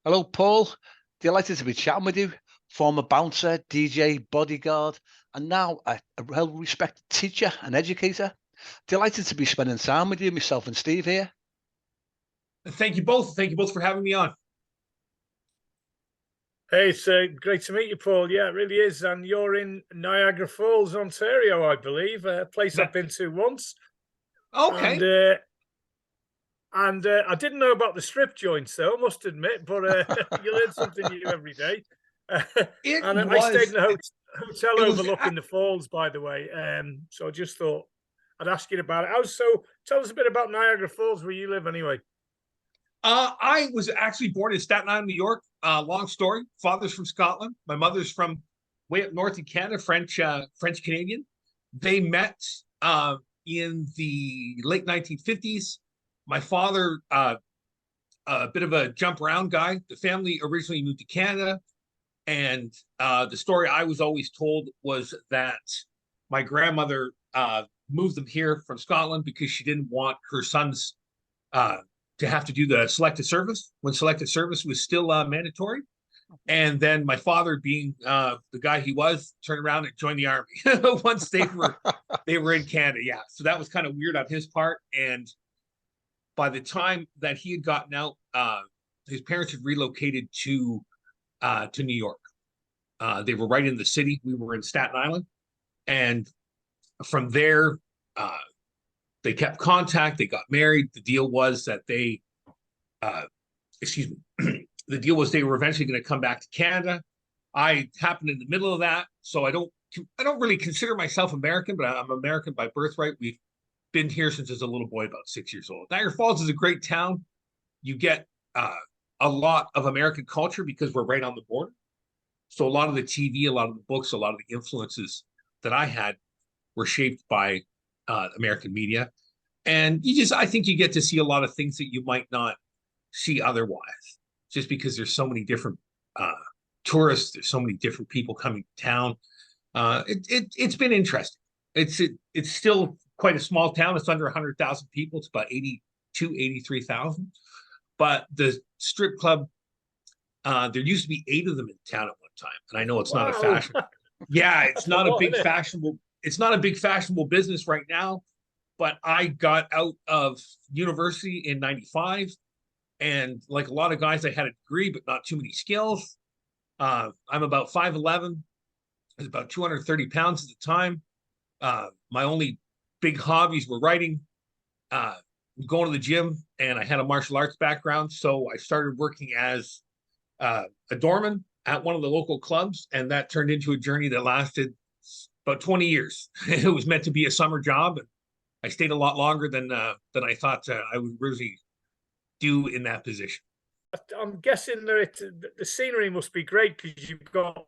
Hello, Paul. Delighted to be chatting with you. Former bouncer, DJ, bodyguard, and now a well-respected teacher and educator. Delighted to be spending time with you, myself and Steve here. Thank you both. Thank you both for having me on. Hey, it's great to meet you, Paul. Yeah, it really is. And you're in Niagara Falls, Ontario, I believe, a place I've been to once. Okay. And I didn't know about the strip joints, though, I must admit, but you learn something new every day. I stayed in a hotel overlooking the falls, by the way. So I just thought I'd ask you about it. So tell us a bit about Niagara Falls, where you live anyway. I was actually born in Staten Island, New York. Long story. Father's from Scotland. My mother's from way up north in Canada, French Canadian. They met in the late 1950s. My father, a bit of a jump around guy. The family originally moved to Canada, and the story I was always told was that my grandmother moved them here from Scotland because she didn't want her sons to have to do the selective service when selective service was still mandatory. And then my father, being the guy he was, turned around and joined the army once they were in Canada. Yeah, so that was kind of weird on his part. And by the time that he had gotten out, his parents had relocated to New York. They were right in the city. We were in Staten Island, and from there, they kept contact. They got married. The deal was that they, the deal was they were eventually going to come back to Canada. I happened in the middle of that, so I don't really consider myself American, but I'm American by birthright. We've been here since I was a little boy, about 6 years old. Niagara Falls is a great town. You get a lot of American culture because we're right on the border. So a lot of the TV, a lot of the books, a lot of the influences that I had were shaped by American media. And I think you get to see a lot of things that you might not see otherwise, just because there's so many different tourists, there's so many different people coming to town. It's been interesting. It's still quite a small town. It's under 100,000 people. It's about 83,000. But the strip club, there used to be 8 of them in town at one time. And I know it's not a fashion. Yeah, it's not a big fashionable. It's not a big fashionable business right now. But I got out of university in 95. And like a lot of guys, I had a degree, but not too many skills. I'm about 5'11". I was about 230 pounds at the time. My only big hobbies were writing, going to the gym, and I had a martial arts background. So I started working as a doorman at one of the local clubs, and that turned into a journey that lasted about 20 years. It was meant to be a summer job, and I stayed a lot longer than I thought I would really do in that position. I'm guessing that the scenery must be great because you've got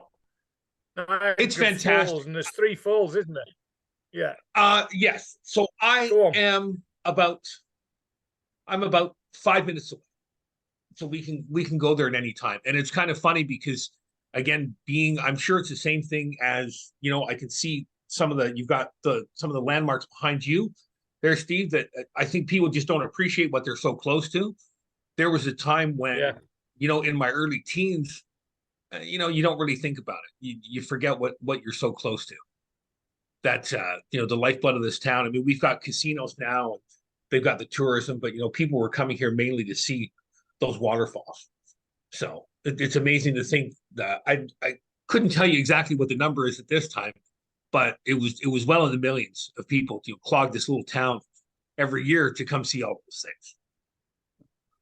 it's fantastic. Falls, and there's 3 falls, isn't there? Yeah. Yes. So I'm about 5 minutes away. So we can go there at any time. And it's kind of funny because, again, I'm sure it's the same thing as, I can see some of the landmarks behind you there, Steve, that I think people just don't appreciate what they're so close to. There was a time when, in my early teens, you don't really think about it. You forget what you're so close to. That's the lifeblood of this town. I mean, we've got casinos now, and they've got the tourism, but people were coming here mainly to see those waterfalls. So it's amazing to think that I couldn't tell you exactly what the number is at this time, but it was well in the millions of people to clog this little town every year to come see all those things.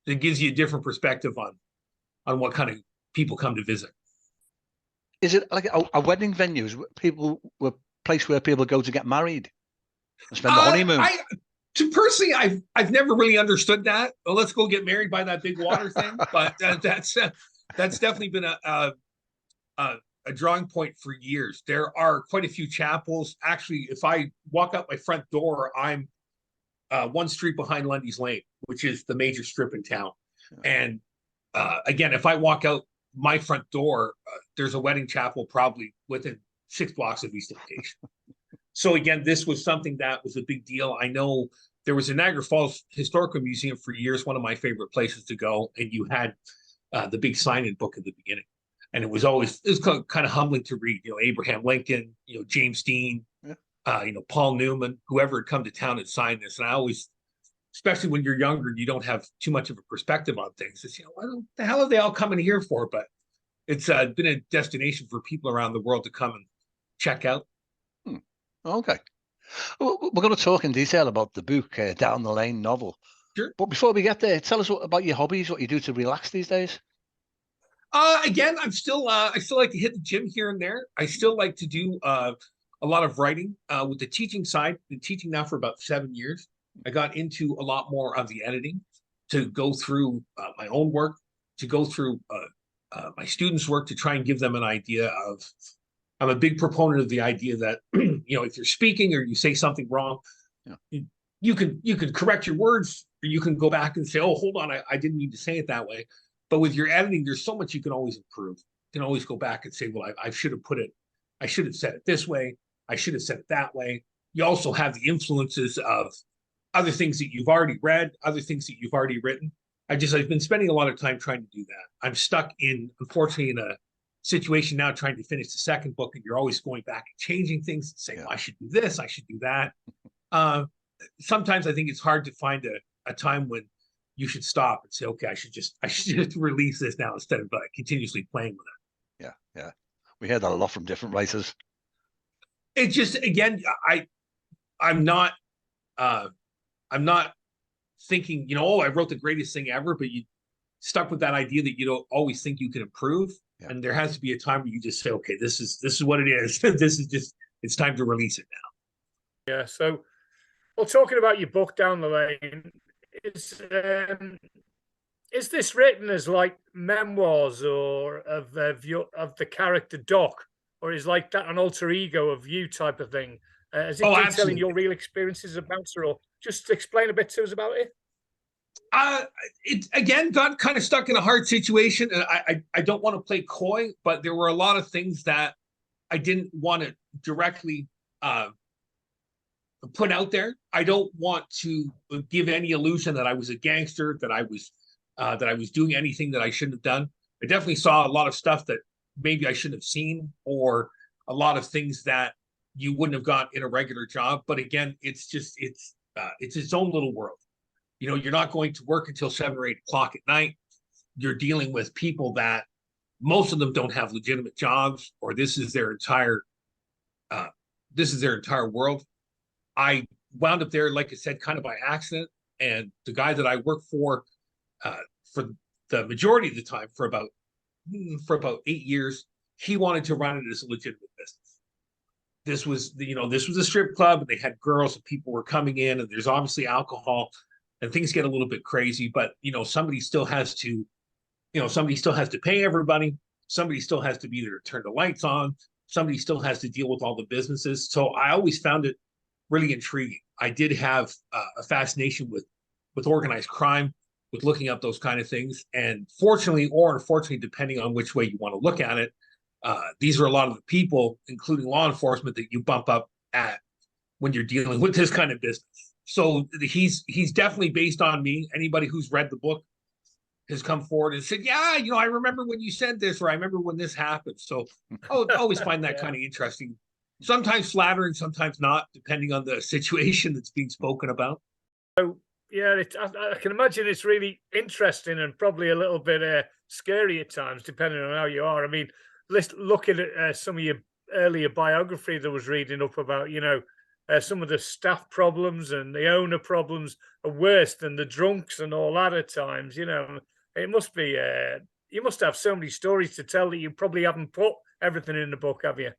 It gives you a different perspective on what kind of people come to visit. Is it like a wedding venue? A place where people go to get married and spend the honeymoon? Personally, I've never really understood that. Well, let's go get married by that big water thing. But that's definitely been a drawing point for years. There are quite a few chapels. Actually, if I walk out my front door, I'm one street behind Lundy's Lane, which is the major strip in town. And again, if I walk out my front door, there's a wedding chapel probably within 6 blocks of East Location. So again, this was something that was a big deal. I know there was a Niagara Falls Historical Museum for years, one of my favorite places to go. And you had the big sign-in book at the beginning. And it was kind of humbling to read, Abraham Lincoln, James Dean, Paul Newman, whoever had come to town and signed this. And I always, especially when you're younger, you don't have too much of a perspective on things. It's, what the hell are they all coming here for? But it's been a destination for people around the world to come and check out. Okay. We're going to talk in detail about the book, Down the Lane novel. Sure. But before we get there, tell us about your hobbies, what you do to relax these days. Again, I still like to hit the gym here and there. I still like to do a lot of writing with the teaching side. Been teaching now for about 7 years. I got into a lot more of the editing to go through my own work, to go through my students' work, to try and give them an idea of. I'm a big proponent of the idea that if you're speaking or you say something wrong, you can correct your words, or you can go back and say, oh, hold on, I didn't mean to say it that way. But with your editing, there's so much you can always improve. You can always go back and say, well, I should have said it this way. I should have said it that way. You also have the influences of other things that you've already read, other things that you've already written. I've been spending a lot of time trying to do that. I'm stuck unfortunately, in a situation now trying to finish the second book, and you're always going back and changing things and saying, well, I should do this, I should do that. Sometimes I think it's hard to find a time when you should stop and say, okay, I should just release this now instead of continuously playing with it. Yeah. We hear that a lot from different writers. It's just, again, I'm not thinking, I wrote the greatest thing ever, but you stuck with that idea that you don't always think you can improve. Yeah. And there has to be a time where you just say, okay, this is what it is. It's time to release it now. Yeah. So, well, talking about your book, Down the Lane, is this written as like memoirs or of the character Doc, or is like that an alter ego of you type of thing? Is it detailing your real experiences as a bouncer, or just explain a bit to us about it? It again got kind of stuck in a hard situation, and I don't want to play coy, but there were a lot of things that I didn't want to directly put out there. I don't want to give any illusion that I was a gangster, that I was doing anything that I shouldn't have done. I definitely saw a lot of stuff that maybe I shouldn't have seen, or a lot of things that you wouldn't have got in a regular job. But again, it's its own little world. You're not going to work until 7 or 8 o'clock at night. You're dealing with people that most of them don't have legitimate jobs, or this is their entire world. I wound up there, like I said, kind of by accident. And the guy that I worked for the majority of the time, for about 8 years, he wanted to run it as a legitimate business. This was a strip club, and they had girls, and people were coming in, and there's obviously alcohol, and things get a little bit crazy. But somebody still has to pay everybody. Somebody still has to be there to turn the lights on. Somebody still has to deal with all the businesses. So I always found it really intriguing. I did have a fascination with organized crime, with looking up those kind of things. And fortunately, or unfortunately, depending on which way you want to look at it, these are a lot of the people, including law enforcement, that you bump up at when you're dealing with this kind of business. So he's definitely based on me. Anybody who's read the book has come forward and said, yeah, I remember when you said this, or I remember when this happened. So I always find that kind of interesting. Sometimes flattering, sometimes not, depending on the situation that's being spoken about. So, yeah, I can imagine it's really interesting and probably a little bit scary at times, depending on how you are. I mean, let's look at some of your earlier biography that was reading up about, some of the staff problems and the owner problems are worse than the drunks and all that at times. It must be, you must have so many stories to tell that you probably haven't put everything in the book, have you?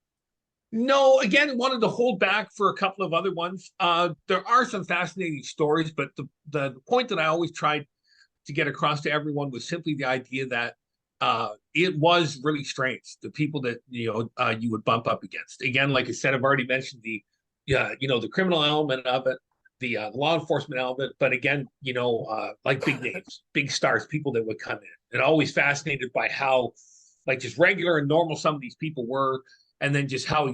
No, again, wanted to hold back for a couple of other ones. There are some fascinating stories, but the point that I always tried to get across to everyone was simply the idea that it was really strange, the people that you would bump up against. Again, like I said, I've already mentioned the criminal element of it, the law enforcement element, but again, like big names, big stars, people that would come in. And always fascinated by how just regular and normal some of these people were, and then just how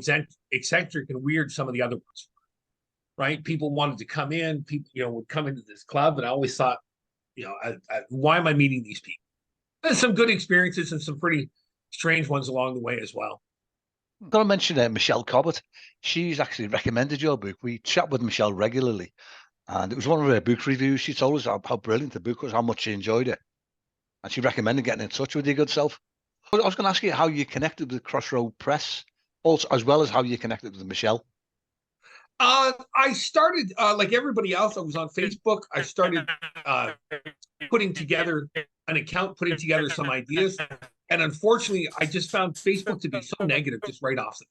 eccentric and weird some of the other ones were, right? People wanted to come in, people would come into this club, and I always thought, why am I meeting these people? And some good experiences and some pretty strange ones along the way as well. I'm going to mention Michelle Cobbett. She's actually recommended your book. We chat with Michelle regularly, and it was one of her book reviews. She told us how brilliant the book was, how much she enjoyed it, and she recommended getting in touch with your good self. I was going to ask you how you connected with Crossroad Press, also as well as how you connected with Michelle. I started like everybody else. I was on Facebook. I started putting together an account, putting together some ideas, and unfortunately, I just found Facebook to be so negative just right off the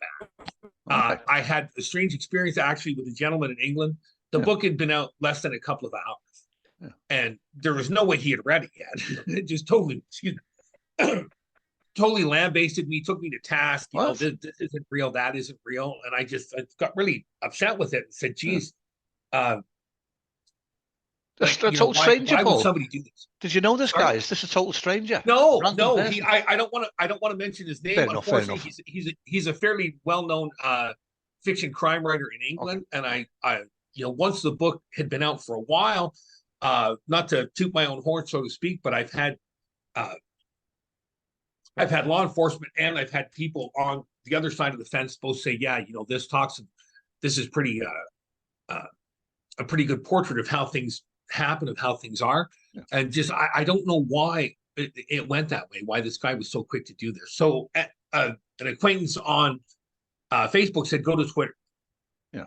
bat. I had a strange experience actually with a gentleman in England. The book had been out less than a couple of hours, and there was no way he had read it yet. It just totally, totally lambasted me, took me to task. You know, this isn't real, that isn't real, and I got really upset with it and said, "Geez, that's a total stranger, why Paul. would somebody do this?" Did you know this guy? Is this a total stranger? No. I don't want to mention his name. Fair enough. He's a fairly well-known fiction crime writer in England, and I once the book had been out for a while, not to toot my own horn, so to speak, but I've had law enforcement and I've had people on the other side of the fence both say, yeah, this is pretty a pretty good portrait of how things happen, of how things are. And just I don't know why it went that way, why this guy was so quick to do this. So an acquaintance on Facebook said, go to Twitter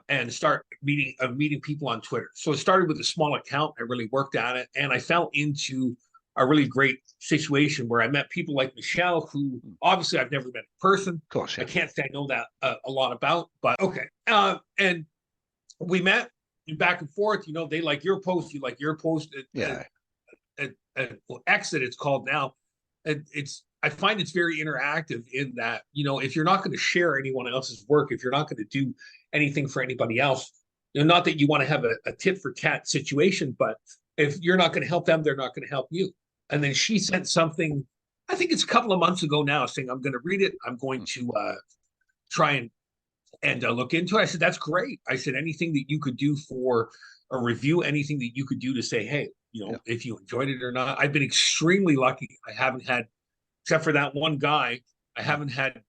and start meeting people on Twitter. So it started with a small account. I really worked at it, and I fell into a really great situation where I met people like Michelle, who obviously I've never met in person. Of course, I can't say I know that a lot about, but okay. And we met back and forth. They like your post, you like your post. Exit, it's called now. I find it's very interactive in that, if you're not going to share anyone else's work, if you're not going to do anything for anybody else, not that you want to have a tit for tat situation, but if you're not going to help them, they're not going to help you. And then she sent something, I think it's a couple of months ago now, saying, I'm going to read it. I'm going to try and look into it. I said, that's great. I said, anything that you could do for a review, anything that you could do to say, hey, if you enjoyed it or not. I've been extremely lucky. I haven't had, except for that one guy, I haven't had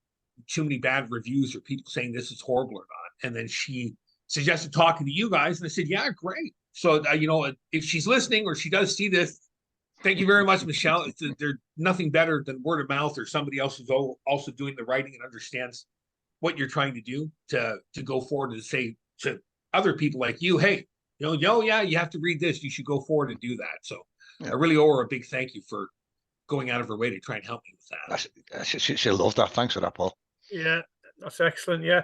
too many bad reviews or people saying this is horrible or not. And then she suggested talking to you guys, and I said, yeah, great. So, if she's listening or she does see this, thank you very much, Michelle. There's nothing better than word of mouth or somebody else who's also doing the writing and understands what you're trying to do to go forward and say to other people like you, hey, yeah, you have to read this. You should go forward and do that. So I really owe her a big thank you for going out of her way to try and help me with that. She'll love that. Thanks for that, Paul. Yeah, that's excellent. Yeah.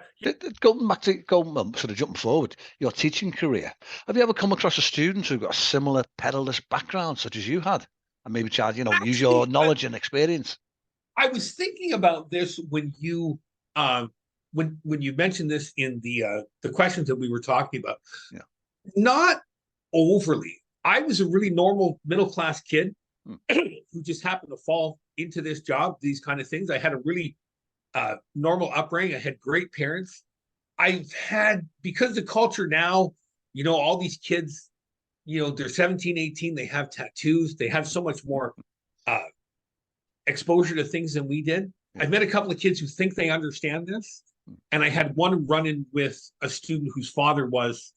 Going back to sort of jumping forward, your teaching career. Have you ever come across a student who got a similar perilous background such as you had, and maybe tried, use your knowledge and experience? I was thinking about this when you when you mentioned this in the questions that we were talking about. Yeah. Not overly. I was a really normal middle-class kid who just happened to fall into this job, these kind of things. I had a really normal upbringing. I had great parents. I've had, because the culture now, all these kids, they're 17, 18, they have tattoos. They have so much more exposure to things than we did. I've met a couple of kids who think they understand this. And I had one run-in with a student whose father was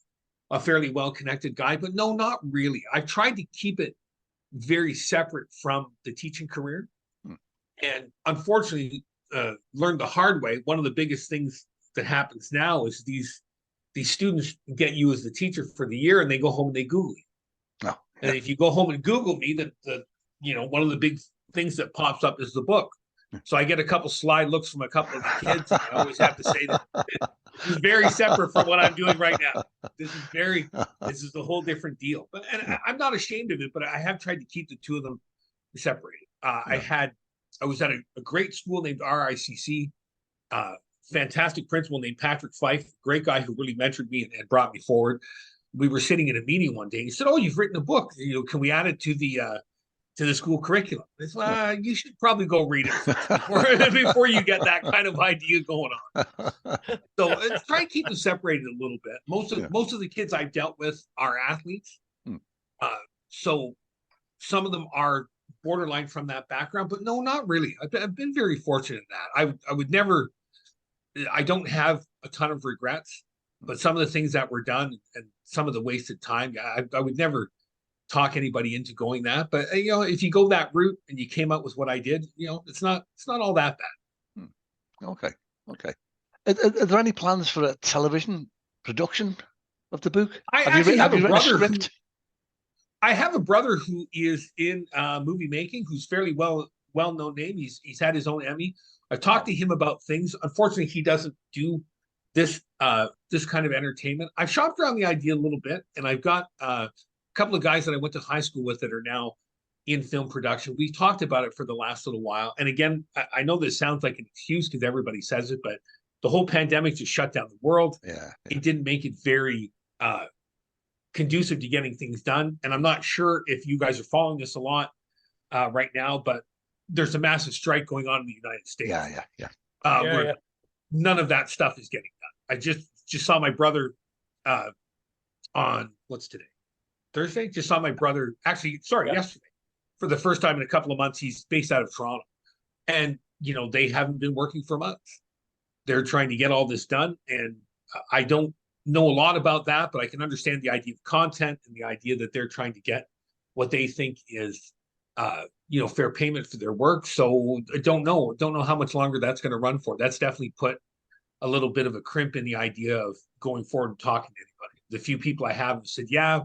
a fairly well-connected guy, but no, not really. I've tried to keep it very separate from the teaching career. And unfortunately, learned the hard way. One of the biggest things that happens now is these students get you as the teacher for the year, and they go home and they Google you. Oh. And if you go home and Google me, one of the big things that pops up is the book. So I get a couple slide looks from a couple of the kids. And I always have to say that this is very separate from what I'm doing right now. This is a whole different deal. And I'm not ashamed of it, but I have tried to keep the two of them separated. I was at a great school named RICC, fantastic principal named Patrick Fife, great guy who really mentored me and brought me forward. We were sitting in a meeting one day. He said, "Oh, you've written a book. Can we add it to the school curriculum?" I said, "Well, you should probably go read it before you get that kind of idea going on." So try and keep them separated a little bit. Most of the kids I've dealt with are athletes. So some of them are borderline from that background, but no, not really. I've been very fortunate in that. I would never, I don't have a ton of regrets, but some of the things that were done and some of the wasted time, I would never talk anybody into going that. But if you go that route and you came out with what I did, it's not all that bad. Okay. Are there any plans for a television production of the book? I have a brother I have a brother who is in movie making, who's fairly well-known name. He's had his own Emmy. I've talked to him about things. Unfortunately, he doesn't do this kind of entertainment. I've shopped around the idea a little bit, and I've got a couple of guys that I went to high school with that are now in film production. We've talked about it for the last little while. And again, I know this sounds like an excuse because everybody says it, but the whole pandemic just shut down the world. Yeah. It didn't make it very conducive to getting things done. And I'm not sure if you guys are following this a lot right now, but there's a massive strike going on in the United States. Yeah. None of that stuff is getting done. I just saw my brother on what's today? Thursday? Just saw my brother, yesterday. For the first time in a couple of months. He's based out of Toronto. And, they haven't been working for months. They're trying to get all this done. And I don't know a lot about that, but I can understand the idea of content and the idea that they're trying to get what they think is, fair payment for their work. So I don't know how much longer that's going to run for. That's definitely put a little bit of a crimp in the idea of going forward and talking to anybody. The few people I have said, yeah,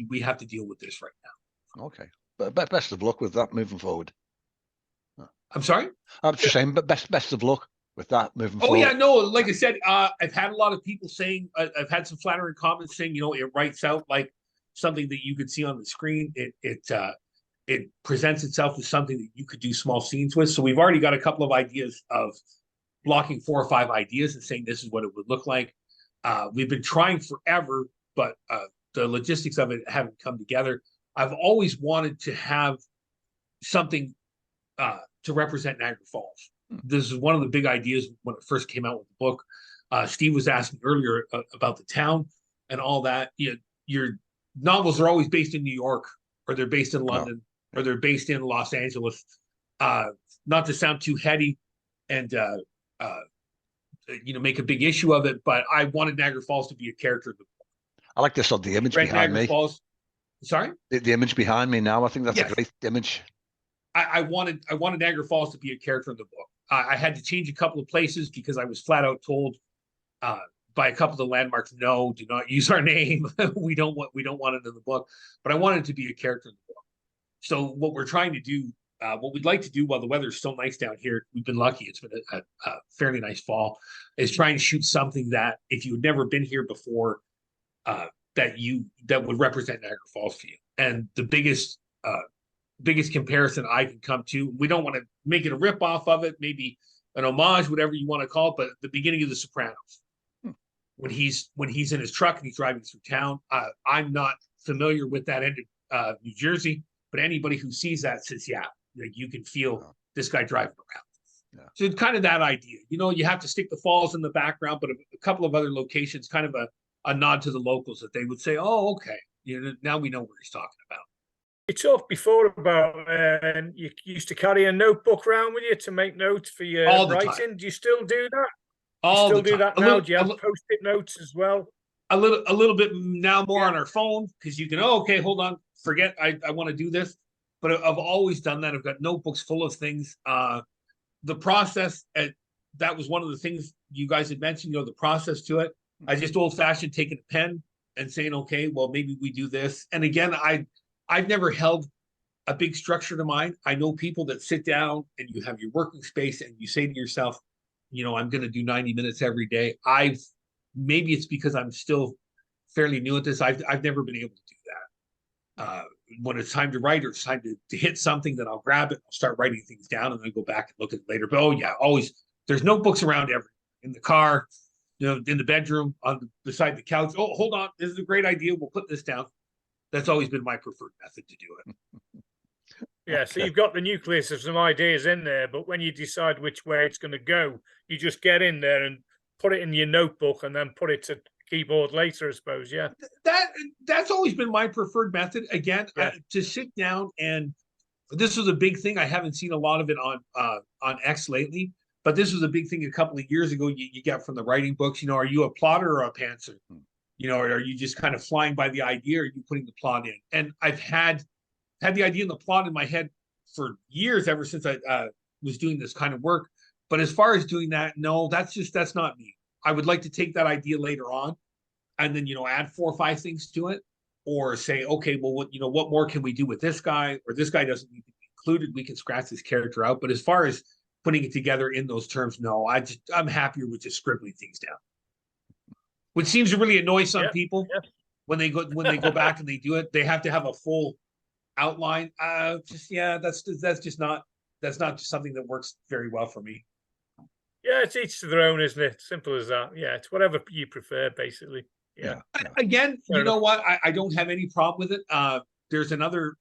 we have to deal with this right now. Okay. But best of luck with that moving forward. I'm sorry? I'm just saying, but best of luck with that moving forward. Oh, yeah, no, like I said, I've had a lot of people saying, I've had some flattering comments saying, it writes out like something that you could see on the screen. It presents itself as something that you could do small scenes with. So we've already got a couple of ideas of blocking 4 or 5 ideas and saying this is what it would look like. We've been trying forever, but the logistics of it haven't come together. I've always wanted to have something to represent Niagara Falls. This is one of the big ideas when it first came out with the book. Steve was asking earlier about the town and all that. Your novels are always based in New York, or they're based in London, or they're based in Los Angeles. Not to sound too heady and make a big issue of it, but I wanted Niagara Falls to be a character of the book. I like this on the image behind Niagara me. Falls. Sorry? The image behind me now. I think that's a great image. I wanted Niagara Falls to be a character in the book. I had to change a couple of places because I was flat out told by a couple of the landmarks, no, do not use our name. we don't want it in the book. But I wanted it to be a character in the book. So what we're trying to do, what we'd like to do while the weather's still nice down here, we've been lucky, it's been a fairly nice fall, is try and shoot something that if you've never been here before, that would represent Niagara Falls to you. And the biggest comparison I can come to, we don't want to make it a rip off of it, maybe an homage, whatever you want to call it, but the beginning of The Sopranos, when he's in his truck and he's driving through town. I'm not familiar with that end of New Jersey, but anybody who sees that says, yeah, like you can feel this guy driving around. Yeah. So it's kind of that idea. You have to stick the falls in the background, but a couple of other locations, kind of a nod to the locals that they would say, oh, okay, now we know what he's talking about. You talked before about you used to carry a notebook around with you to make notes for your writing. Do you still do that? Do that now? Do you have post-it notes as well? A little bit now, more on our phone, because you can, okay, hold on, forget, I want to do this. But I've always done that. I've got notebooks full of things. The process, that was one of the things you guys had mentioned, the process to it. I just old-fashioned taking a pen and saying, okay, well, maybe we do this. And again, I've never held a big structure to mine. I know people that sit down and you have your working space and you say to yourself, I'm going to do 90 minutes every day. Maybe it's because I'm still fairly new at this. I've never been able to do that. When it's time to write or it's time to hit something, then I'll grab it, I'll start writing things down, and then go back and look at it later. But always there's notebooks around everywhere, in the car, in the bedroom, beside the couch. Oh, hold on, this is a great idea. We'll put this down. That's always been my preferred method to do it. Yeah, so you've got the nucleus of some ideas in there, but when you decide which way it's going to go, you just get in there and put it in your notebook and then put it to keyboard later, I suppose. Yeah, that's always been my preferred method. Again, to sit down and this was a big thing. I haven't seen a lot of it on X lately, but this was a big thing a couple of years ago. You get from the writing books, are you a plotter or a pantser? Or are you just kind of flying by the idea, or are you putting the plot in? And I've had the idea and the plot in my head for years, ever since I was doing this kind of work. But as far as doing that, no, that's not me. I would like to take that idea later on and then, add 4 or 5 things to it, or say, okay, well, what more can we do with this guy, or this guy doesn't need to be included. We can scratch this character out. But as far as putting it together in those terms, no, I'm happier with just scribbling things down, which seems to really annoy some people when they go back and they do it. They have to have a full outline. That's just not something that works very well for me. Yeah, it's each to their own, isn't it? Simple as that. Yeah, it's whatever you prefer, basically. Yeah. Again, you know what? I don't have any problem with it. There's another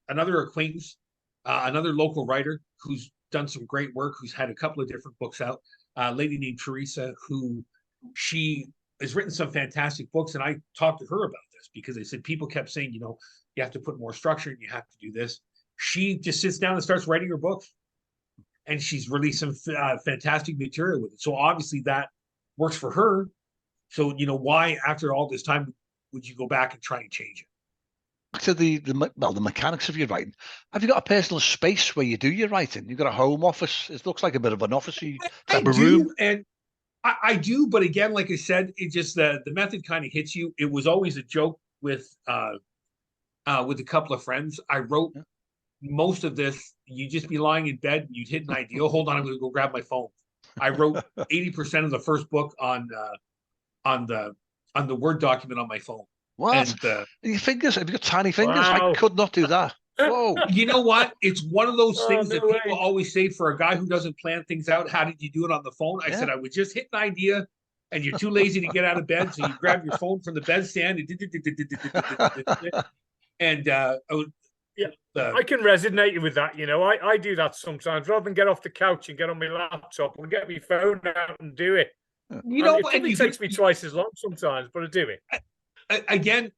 acquaintance, another local writer who's done some great work, who's had a couple of different books out. A lady named Teresa, who she has written some fantastic books, and I talked to her about this because I said people kept saying, you have to put more structure and you have to do this. She just sits down and starts writing her books, and she's released some fantastic material with it. So obviously that works for her. So, why after all this time would you go back and try and change it? Back to the mechanics of your writing. Have you got a personal space where you do your writing? You've got a home office. It looks like a bit of an office-y type of room. And I do, but again, like I said, it just the method kind of hits you. It was always a joke with a couple of friends. I wrote most of this. You'd just be lying in bed and you'd hit an idea. Hold on, I'm going to go grab my phone. I wrote 80% of the first book on the Word document on my phone. What? And, your fingers? Have you got tiny fingers? Wow. I could not do that. Whoa. You know what? It's one of those things that people always say for a guy who doesn't plan things out. How did you do it on the phone? I said, I would just hit an idea and you're too lazy to get out of bed. So you grab your phone from the bedstand and I can resonate with that. I do that sometimes. Rather than get off the couch and get on my laptop and get my phone out and do it. It takes me twice as long sometimes, but I do it. Again,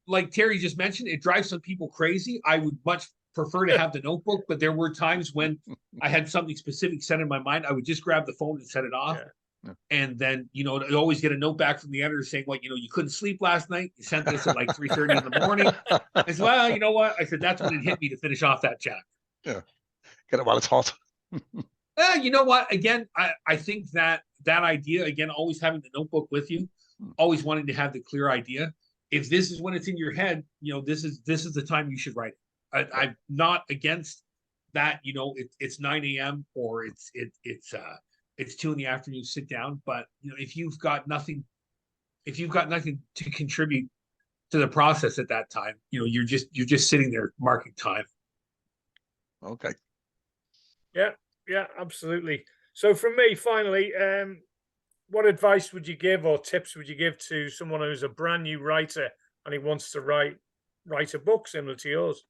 like Terry just mentioned, it drives some people crazy. I would much prefer to have the notebook, but there were times when I had something specific set in my mind. I would just grab the phone and set it off. Yeah. And then, I'd always get a note back from the editor saying, you couldn't sleep last night. You sent this at like 3:30 in the morning. I said, well, you know what? I said, that's when it hit me to finish off that chapter. Yeah. Get it while it's hot. You know what? Again, I think that idea, again, always having the notebook with you, always wanting to have the clear idea. If this is when it's in your head, this is the time you should write it. I'm not against that. It's 9 a.m. or it's 2 in the afternoon. Sit down, but if you've got nothing to contribute to the process at that time, you're just sitting there marking time. Okay. Yeah, absolutely. So from me, finally, what advice would you give or tips would you give to someone who's a brand new writer and he wants to write a book similar to yours?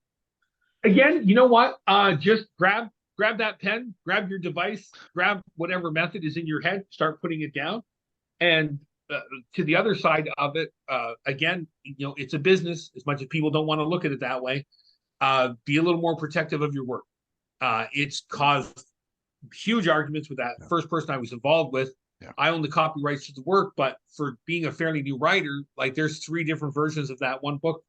Again, you know what? Just grab that pen, grab your device, grab whatever method is in your head, start putting it down. And to the other side of it, again, it's a business. As much as people don't want to look at it that way, be a little more protective of your work. It's caused huge arguments with that first person I was involved with. Yeah. I own the copyrights to the work, but for being a fairly new writer, there's 3 different versions of that one book,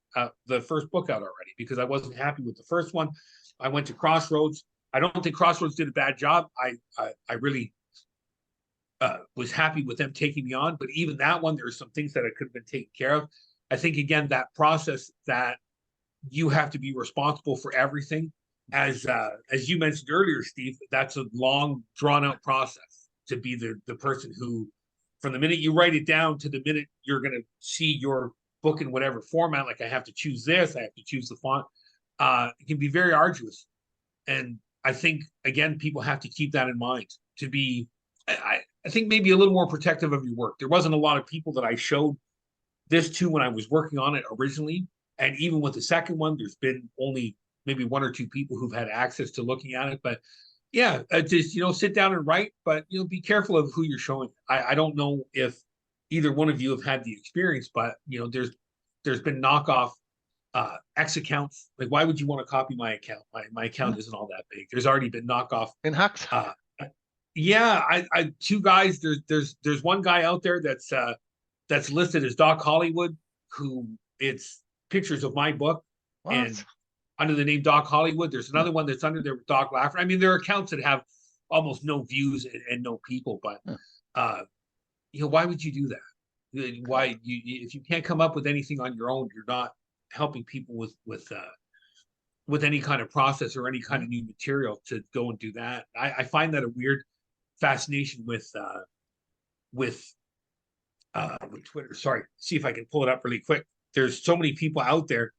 the first book out already, because I wasn't happy with the first one. I went to Crossroads. I don't think Crossroads did a bad job. I really was happy with them taking me on, but even that one, there are some things that I could have been taken care of. I think, again, that process that you have to be responsible for everything. As you mentioned earlier, Steve, that's a long, drawn-out process to be the person who, from the minute you write it down to the minute you're going to see your book in whatever format, I have to choose this, I have to choose the font. It can be very arduous. And I think, again, people have to keep that in mind to be, I think, maybe a little more protective of your work. There wasn't a lot of people that I showed this to when I was working on it originally. And even with the second one, there's been only maybe 1 or 2 people who've had access to looking at it. But yeah, just, sit down and write, but, be careful of who you're showing. I don't know if either one of you have had the experience, but, there's been knockoff X accounts. Like, why would you want to copy my account? My account isn't all that big. There's already been knockoff. Been hacked. Yeah, I two guys. There's one guy out there that's listed as Doc Hollywood, who it's pictures of my book and under the name Doc Hollywood. There's another one that's under there with Doc Lafferty. I mean, there are accounts that have almost no views and no people, but why would you do that? Why if you can't come up with anything on your own, you're not helping people with any kind of process or any kind of new material to go and do that. I find that a weird fascination with Twitter. Sorry, see if I can pull it up really quick. There's so many people out there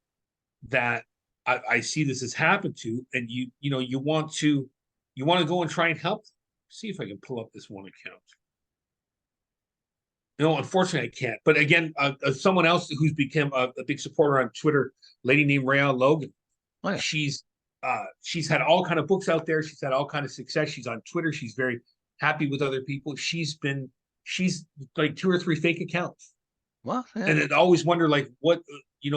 that I see this has happened to, and you want to go and try and help them. See if I can pull up this one account. No, unfortunately, I can't. But again, someone else who's become a big supporter on Twitter, lady named Raelle Logan. Oh, yeah. She's had all kind of books out there. She's had all kind of success. She's on Twitter. She's very happy with other people. She's like 2 or 3 fake accounts. What? Yeah. And I always wonder, like, what are you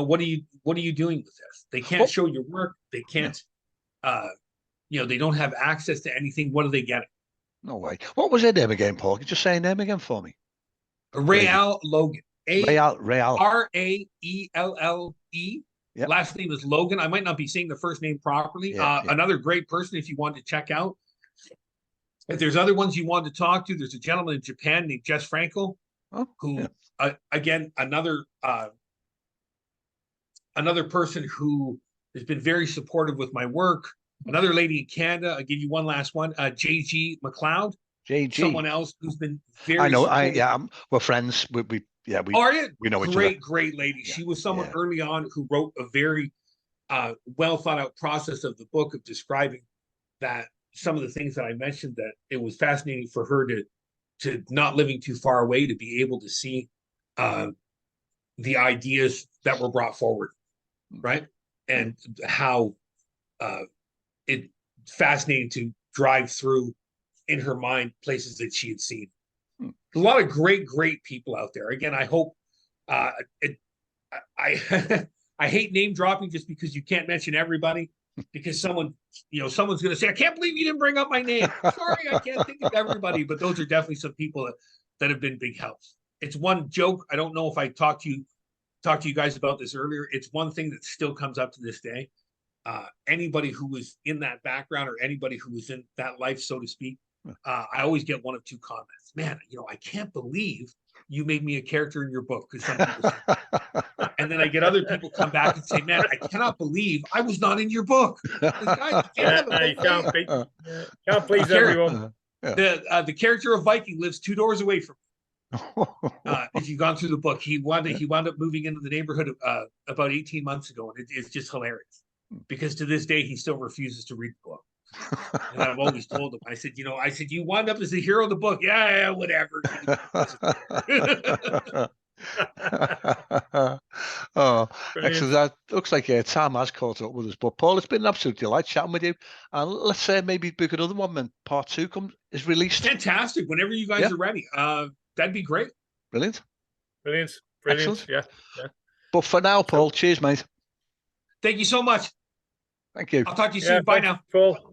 doing with this? They can't show your work. They can't. They don't have access to anything. What are they getting? No way. What was her name again, Paul? Could you just say her name again for me? Raelle Logan. Raelle. Raelle. Yep. Last name is Logan. I might not be saying the first name properly. Another great person if you want to check out. If there's other ones you want to talk to, there's a gentleman in Japan named Jess Frankel, who again another person who has been very supportive with my work. Another lady in Canada. I'll give you one last one. JG McLeod. JG. Someone else who's been very. I know. Supportive. We're friends. We are you? We know each other. Great lady. Yeah. She was someone early on who wrote a very well thought out process of the book of describing that some of the things that I mentioned, that it was fascinating for her to not living too far away to be able to see the ideas that were brought forward, right? And how it fascinating to drive through in her mind places that she had seen. A lot of great people out there. Again, I hope I hate name dropping just because you can't mention everybody, because someone's going to say, I can't believe you didn't bring up my name. Sorry, I can't think of everybody, but those are definitely some people that have been big helps. It's one joke. I don't know if I talked to you guys about this earlier. It's one thing that still comes up to this day. Anybody who was in that background or anybody who was in that life, so to speak, I always get one of 2 comments. Man, I can't believe you made me a character in your book. Because some people say, and then I get other people come back and say, man, I cannot believe I was not in your book. Guys, you can't please everyone. The character of Viking lives 2 doors away from me. If you've gone through the book, he wound up moving into the neighborhood about 18 months ago, and it's just hilarious because to this day he still refuses to read the book. And I've always told him, I said, you wound up as the hero of the book. Yeah, whatever. Excellent. That looks like time has caught up with us. But Paul, it's been an absolute delight chatting with you. And let's say maybe book another one when part 2 is released. Fantastic. Whenever you guys are ready. That'd be great. Brilliant. Excellent. Yeah. But for now, Paul, cheers, mate. Thank you so much. Thank you. I'll talk to you soon. Bye now. Paul.